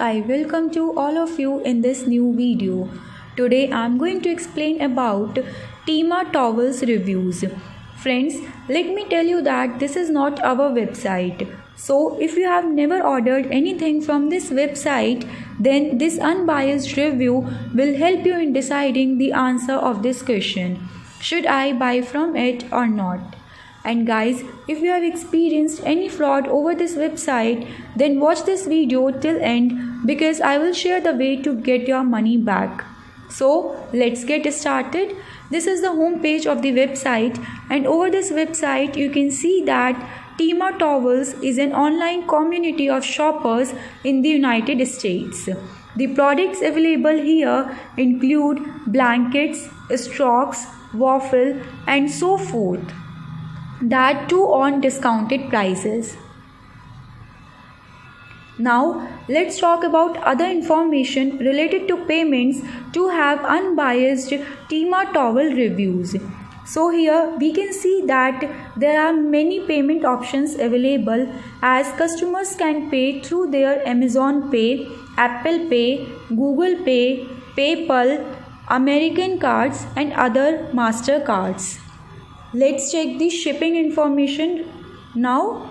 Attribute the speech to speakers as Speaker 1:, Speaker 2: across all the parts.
Speaker 1: I welcome to all of you in this new video. Today I am going to explain about Tima Towels reviews. Friends, let me tell you that this is not our website. So if you have never ordered anything from this website, then this unbiased review will help you in deciding the answer of this question. Should I buy from it or not? And guys, if you have experienced any fraud over this website, then watch this video till end because I will share the way to get your money back. So let's get started. This is the home page of the website, and over this website you can see that Tima Towels is an online community of shoppers in the United States. The products available here include blankets, straws, waffle and so forth. That too on discounted prices. Now let's talk about other information related to payments to have unbiased Tima Towel reviews. So here we can see that there are many payment options available, as customers can pay through their Amazon Pay, Apple Pay, Google Pay, PayPal, American cards and other MasterCards. Let's check the shipping information now.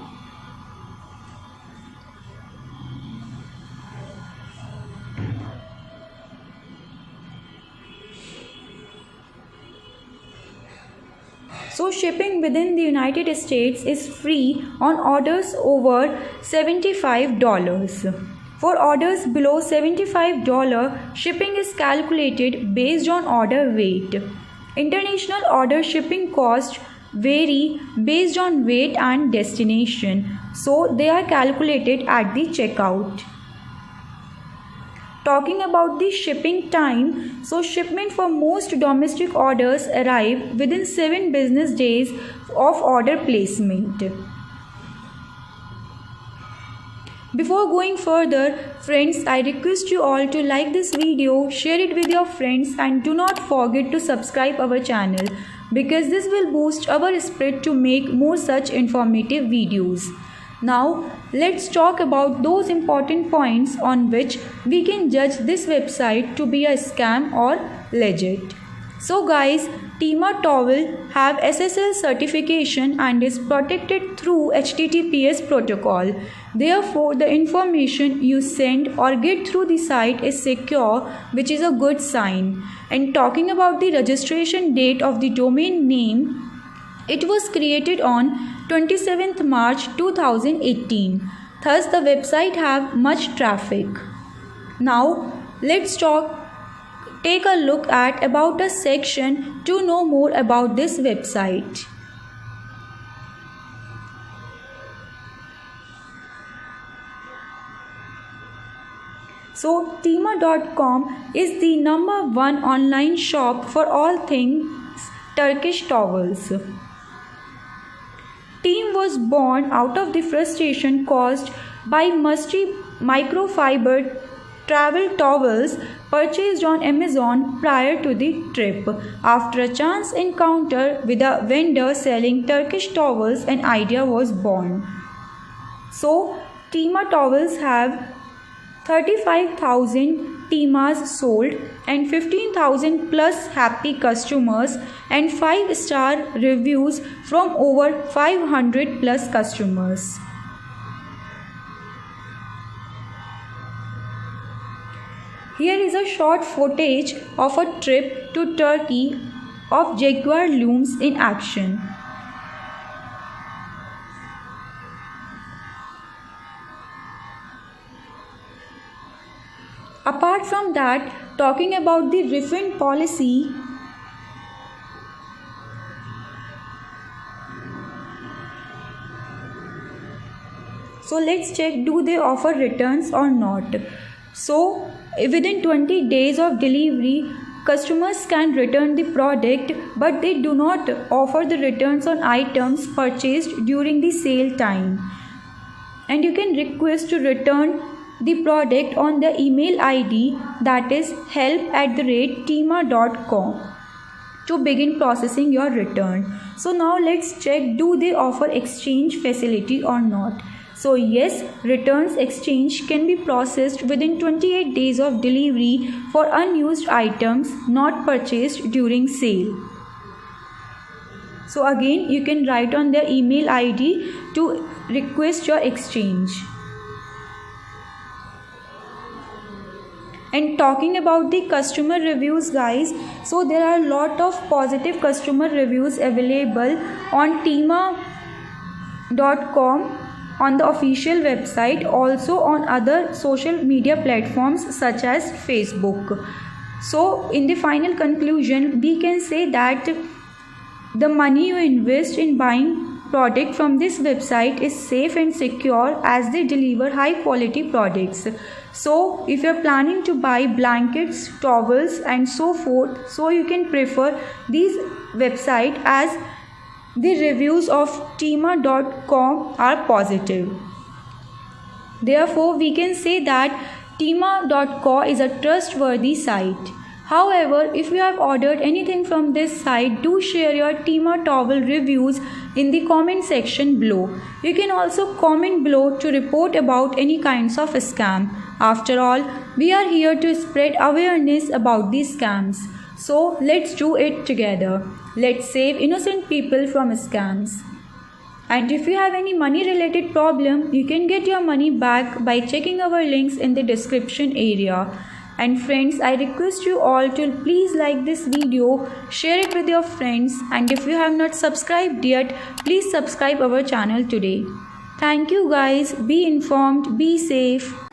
Speaker 1: So shipping within the United States is free on orders over $75. For orders below $75, shipping is calculated based on order weight. International order shipping costs vary based on weight and destination, so they are calculated at the checkout. Talking about the shipping time, so shipment for most domestic orders arrive within 7 business days of order placement. Before going further, friends, I request you all to like this video, share it with your friends and do not forget to subscribe our channel because this will boost our spirit to make more such informative videos. Now, let's talk about those important points on which we can judge this website to be a scam or legit. So guys, Tima Towel have SSL certification and is protected through HTTPS protocol. Therefore, the information you send or get through the site is secure, which is a good sign. And talking about the registration date of the domain name, it was created on 27th March 2018. Thus, the website have much traffic. Now, let's take a look at about a section to know more about this website. So Tima.com is the #1 online shop for all things Turkish towels. Team was born out of the frustration caused by musty microfiber travel towels purchased on Amazon prior to the trip. After a chance encounter with a vendor selling Turkish towels, an idea was born. So, Tima Towels have 35,000 Timas sold and 15,000 plus happy customers and 5-star reviews from over 500 plus customers. Here is a short footage of a trip to Turkey of Jaguar looms in action. Apart from that, talking about the refund policy, so let's check, do they offer returns or not? So within 20 days of delivery, customers can return the product, but they do not offer the returns on items purchased during the sale time. And you can request to return the product on the email ID, that is help@tima.com, to begin processing your return. So now let's check, do they offer exchange facility or not? So yes, returns exchange can be processed within 28 days of delivery for unused items not purchased during sale. So again, you can write on their email ID to request your exchange. And talking about the customer reviews, guys, so there are a lot of positive customer reviews available on teema.com on the official website, also on other social media platforms such as Facebook. So in the final conclusion, we can say that the money you invest in buying product from this website is safe and secure as they deliver high quality products. So if you're planning to buy blankets, towels and so forth, so you can prefer these website as the reviews of teema.com are positive. Therefore, we can say that teema.com is a trustworthy site. However, if you have ordered anything from this site, do share your Teema towel reviews in the comment section below. You can also comment below to report about any kinds of scam. After all, we are here to spread awareness about these scams. So let's do it together. Let's save innocent people from scams. And if you have any money related problem, you can get your money back by checking our links in the description area. And friends, I request you all to please like this video, share it with your friends, and if you have not subscribed yet, please subscribe our channel today. Thank you guys. Be informed, be safe.